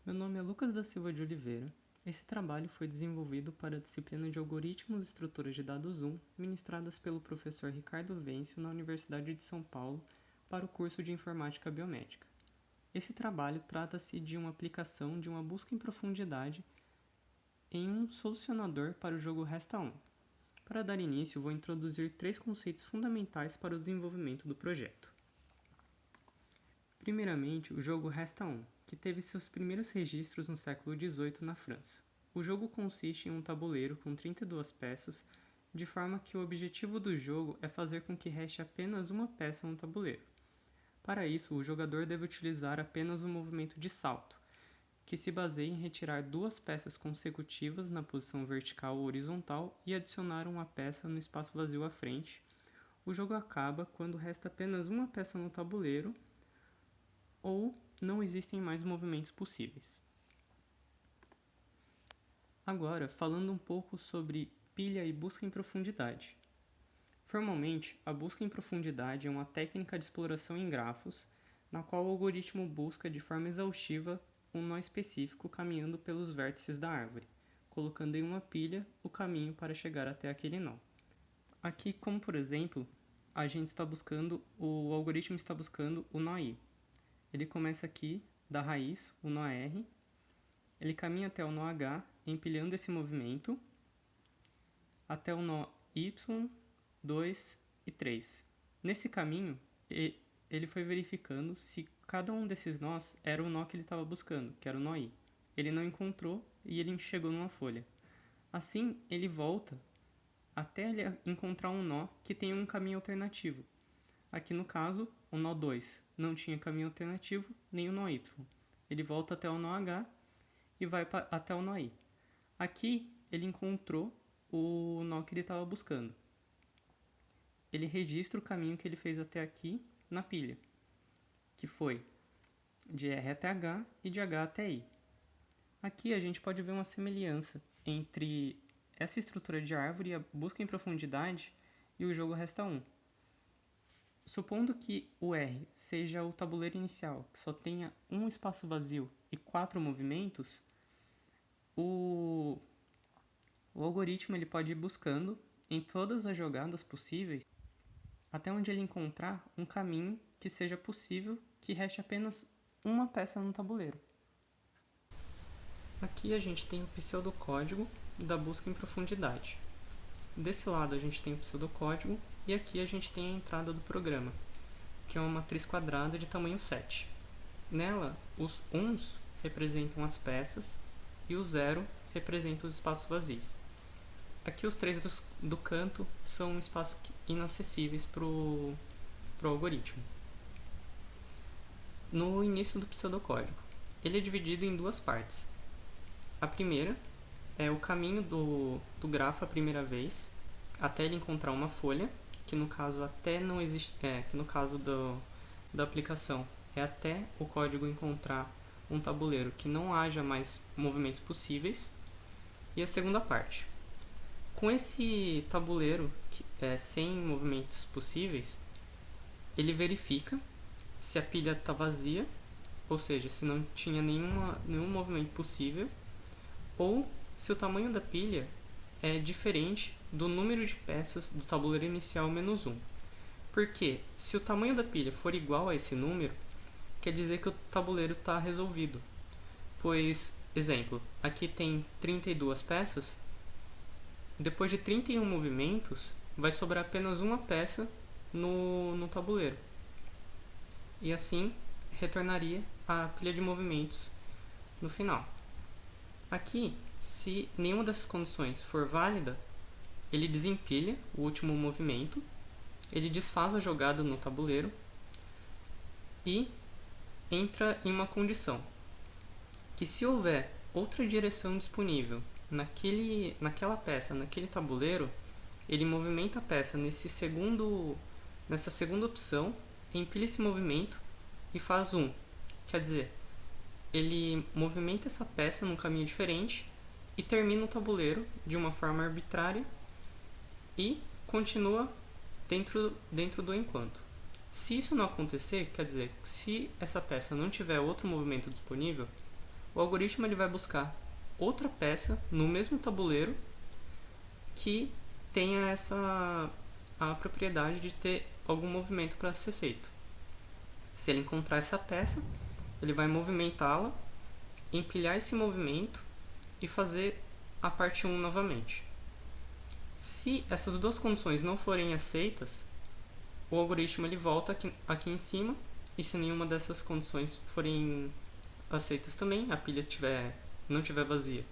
Meu nome é Lucas da Silva de Oliveira. Esse trabalho foi desenvolvido para a disciplina de Algoritmos e Estruturas de Dados 1, ministradas pelo professor Ricardo Vencio na Universidade de São Paulo para o curso de Informática Biomédica. Esse trabalho trata-se de uma aplicação de uma busca em profundidade em um solucionador para o jogo Resta 1. Para dar início, vou introduzir 3 conceitos fundamentais para o desenvolvimento do projeto. Primeiramente, o jogo Resta 1, que teve seus primeiros registros no século XVIII na França. O jogo consiste em um tabuleiro com 32 peças, de forma que o objetivo do jogo é fazer com que reste apenas uma peça no tabuleiro. Para isso, o jogador deve utilizar apenas o movimento de salto, que se baseia em retirar 2 peças consecutivas na posição vertical ou horizontal e adicionar uma peça no espaço vazio à frente. O jogo acaba quando resta apenas uma peça no tabuleiro ou não existem mais movimentos possíveis. Agora, falando um pouco sobre pilha e busca em profundidade. Formalmente, a busca em profundidade é uma técnica de exploração em grafos, na qual o algoritmo busca de forma exaustiva um nó específico caminhando pelos vértices da árvore, colocando em uma pilha o caminho para chegar até aquele nó. Aqui, como por exemplo, o algoritmo está buscando o nó i. Ele começa aqui da raiz, o nó R, ele caminha até o nó H, empilhando esse movimento, até o nó Y, 2 e 3. Nesse caminho, ele foi verificando se cada um desses nós era o nó que ele estava buscando, que era o nó I. Ele não encontrou e ele chegou numa folha. Assim, ele volta até ele encontrar um nó que tem um caminho alternativo. Aqui no caso, o nó 2 não tinha caminho alternativo, nem o nó Y. Ele volta até o nó H e vai até o nó I. Aqui ele encontrou o nó que ele estava buscando. Ele registra o caminho que ele fez até aqui na pilha, que foi de R até H e de H até I. Aqui a gente pode ver uma semelhança entre essa estrutura de árvore, a busca em profundidade e o jogo Resta 1. Supondo que o R seja o tabuleiro inicial, que só tenha um espaço vazio e 4 movimentos, o algoritmo ele pode ir buscando em todas as jogadas possíveis até onde ele encontrar um caminho que seja possível que reste apenas uma peça no tabuleiro. Aqui a gente tem o pseudocódigo da busca em profundidade. Desse lado a gente tem o pseudocódigo e aqui a gente tem a entrada do programa, que é uma matriz quadrada de tamanho 7. Nela, os 1s representam as peças e o 0 representa os espaços vazios. Aqui os 3 do canto são espaços inacessíveis para o algoritmo. No início do pseudocódigo, ele é dividido em 2 partes. A primeira é o caminho do grafo a primeira vez, até ele encontrar uma folha, que no caso até não existe, que no caso da aplicação é até o código encontrar um tabuleiro que não haja mais movimentos possíveis. E a segunda parte, com esse tabuleiro sem movimentos possíveis, ele verifica se a pilha está vazia, ou seja, se não tinha nenhum movimento possível, ou se o tamanho da pilha é diferente do número de peças do tabuleiro inicial menos 1. Porque se o tamanho da pilha for igual a esse número, quer dizer que o tabuleiro está resolvido. Pois, exemplo, aqui tem 32 peças, depois de 31 movimentos, vai sobrar apenas uma peça no tabuleiro. E assim, retornaria a pilha de movimentos no final. Aqui, se nenhuma dessas condições for válida, ele desempilha o último movimento, ele desfaz a jogada no tabuleiro e entra em uma condição, que se houver outra direção disponível naquela peça, naquele tabuleiro, ele movimenta a peça nessa segunda opção, empilha esse movimento e faz 1. Quer dizer, ele movimenta essa peça num caminho diferente e termina o tabuleiro de uma forma arbitrária e continua dentro do enquanto. Se isso não acontecer, quer dizer, se essa peça não tiver outro movimento disponível, o algoritmo ele vai buscar outra peça no mesmo tabuleiro que tenha a propriedade de ter algum movimento para ser feito. Se ele encontrar essa peça, ele vai movimentá-la, empilhar esse movimento e fazer a parte 1 novamente. Se essas duas condições não forem aceitas, o algoritmo ele volta aqui em cima, e se nenhuma dessas condições forem aceitas também, a pilha não tiver vazia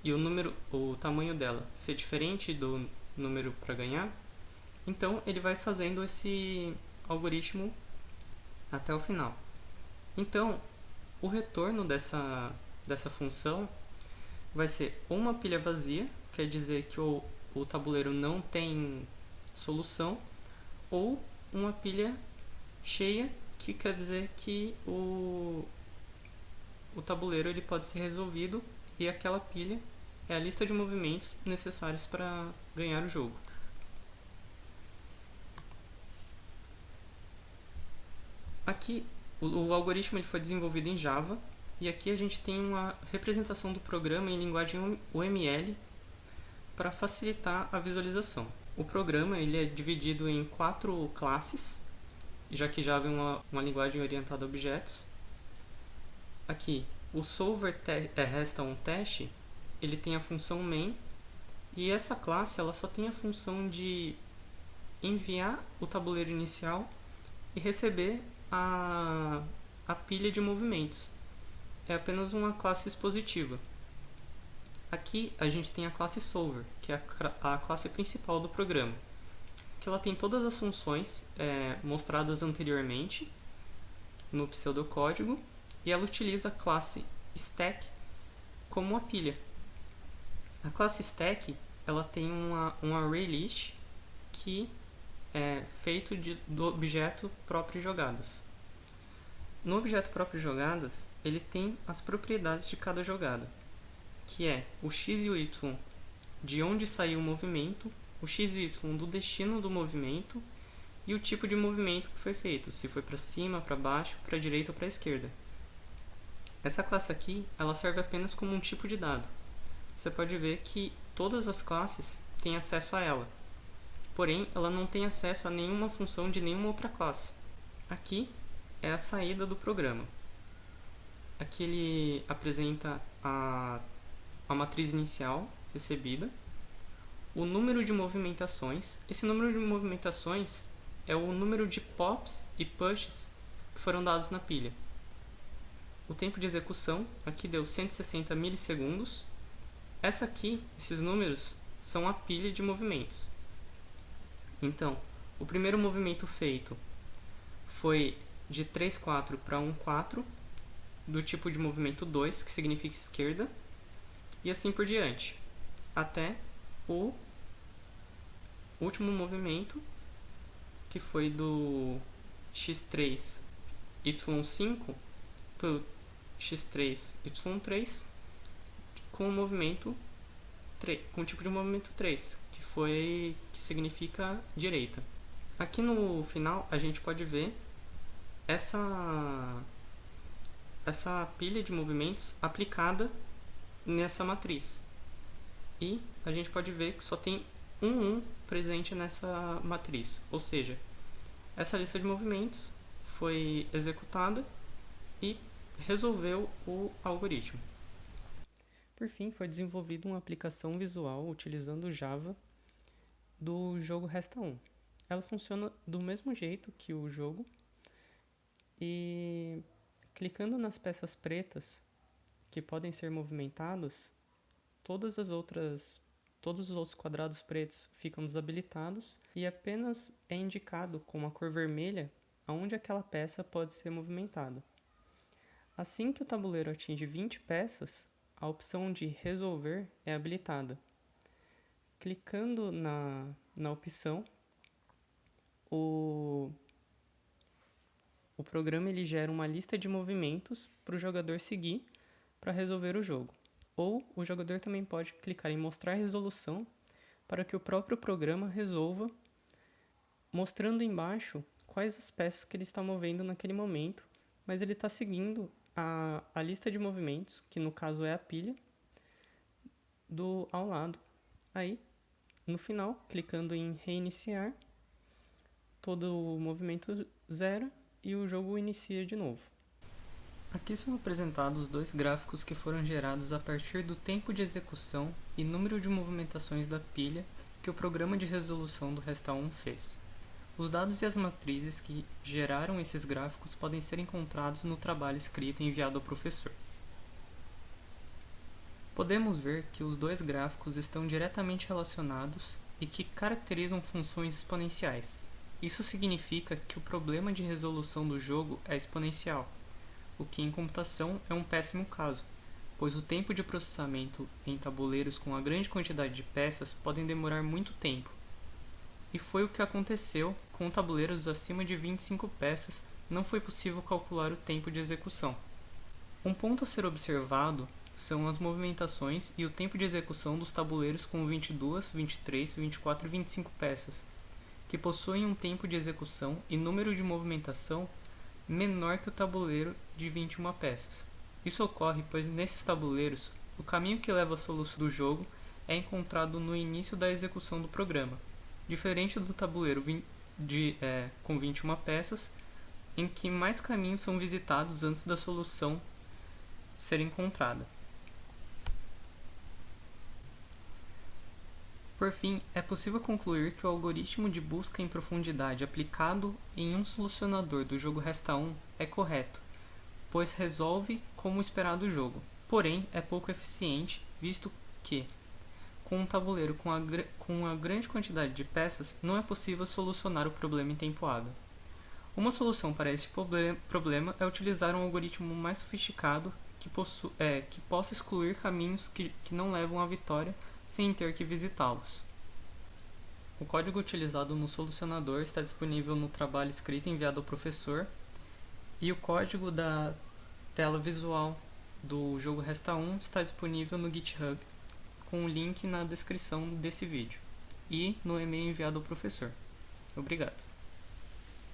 e o tamanho dela ser diferente do número para ganhar, então ele vai fazendo esse algoritmo até o final. Então, o retorno dessa função vai ser ou uma pilha vazia, quer dizer que o tabuleiro não tem solução, ou uma pilha cheia, que quer dizer que o tabuleiro ele pode ser resolvido e aquela pilha é a lista de movimentos necessários para ganhar o jogo. Aqui o algoritmo ele foi desenvolvido em Java e aqui a gente tem uma representação do programa em linguagem UML para facilitar a visualização. O programa ele é dividido em 4 classes, já que Java é uma linguagem orientada a objetos. Aqui, o solver resta um teste, ele tem a função main, e essa classe ela só tem a função de enviar o tabuleiro inicial e receber a pilha de movimentos. É apenas uma classe expositiva. Aqui a gente tem a classe solver, que é a classe principal do programa, que ela tem todas as funções mostradas anteriormente no pseudocódigo, e ela utiliza a classe stack como uma pilha. A classe stack ela tem um array list que é feito do objeto próprio jogadas. No objeto próprio jogadas, ele tem as propriedades de cada jogada, que é o x e o y de onde saiu o movimento, o x e o y do destino do movimento e o tipo de movimento que foi feito, se foi para cima, para baixo, para a direita ou para a esquerda. Essa classe aqui ela serve apenas como um tipo de dado. Você pode ver que todas as classes têm acesso a ela, porém ela não tem acesso a nenhuma função de nenhuma outra classe. Aqui é a saída do programa. Aqui ele apresenta a matriz inicial recebida, o número de movimentações. Esse número de movimentações é o número de pops e pushes que foram dados na pilha. O tempo de execução aqui deu 160 milissegundos. Esses números são a pilha de movimentos. Então, o primeiro movimento feito foi de 3-4 para 1-4, do tipo de movimento 2, que significa esquerda, e assim por diante, até o último movimento, que foi do x3, y5 para o x3, y3, com o tipo de movimento 3, que significa direita. Aqui no final a gente pode ver essa pilha de movimentos aplicada nessa matriz. E a gente pode ver que só tem um presente nessa matriz, ou seja, essa lista de movimentos foi executada e resolveu o algoritmo. Por fim, foi desenvolvida uma aplicação visual utilizando Java do jogo Resta 1. Ela funciona do mesmo jeito que o jogo, e clicando nas peças pretas que podem ser movimentadas, todos os outros quadrados pretos ficam desabilitados e apenas é indicado com a cor vermelha aonde aquela peça pode ser movimentada. Assim que o tabuleiro atinge 20 peças, a opção de resolver é habilitada. Clicando na opção, o programa ele gera uma lista de movimentos para o jogador seguir para resolver o jogo. Ou o jogador também pode clicar em mostrar resolução para que o próprio programa resolva, mostrando embaixo quais as peças que ele está movendo naquele momento, mas ele está seguindo a lista de movimentos, que no caso é a pilha, ao lado. Aí, no final, clicando em reiniciar, todo o movimento zera e o jogo inicia de novo. Aqui são apresentados dois gráficos que foram gerados a partir do tempo de execução e número de movimentações da pilha que o programa de resolução do Resta 1 fez. Os dados e as matrizes que geraram esses gráficos podem ser encontrados no trabalho escrito e enviado ao professor. Podemos ver que os dois gráficos estão diretamente relacionados e que caracterizam funções exponenciais. Isso significa que o problema de resolução do jogo é exponencial, o que em computação é um péssimo caso, pois o tempo de processamento em tabuleiros com uma grande quantidade de peças podem demorar muito tempo. E foi o que aconteceu com tabuleiros acima de 25 peças, não foi possível calcular o tempo de execução. Um ponto a ser observado são as movimentações e o tempo de execução dos tabuleiros com 22, 23, 24 e 25 peças, que possuem um tempo de execução e número de movimentação menor que o tabuleiro de 21 peças. Isso ocorre pois nesses tabuleiros, o caminho que leva à solução do jogo é encontrado no início da execução do programa, diferente do tabuleiro com 21 peças, em que mais caminhos são visitados antes da solução ser encontrada. Por fim, é possível concluir que o algoritmo de busca em profundidade aplicado em um solucionador do jogo Resta 1 é correto, pois resolve como esperado o jogo. Porém, é pouco eficiente, visto que, com um tabuleiro com uma grande quantidade de peças, não é possível solucionar o problema em tempo hábil. Uma solução para este problema é utilizar um algoritmo mais sofisticado que possa excluir caminhos que não levam à vitória sem ter que visitá-los. O código utilizado no solucionador está disponível no trabalho escrito e enviado ao professor, e o código da tela visual do jogo Resta 1 está disponível no GitHub, com o link na descrição desse vídeo, e no e-mail enviado ao professor. Obrigado.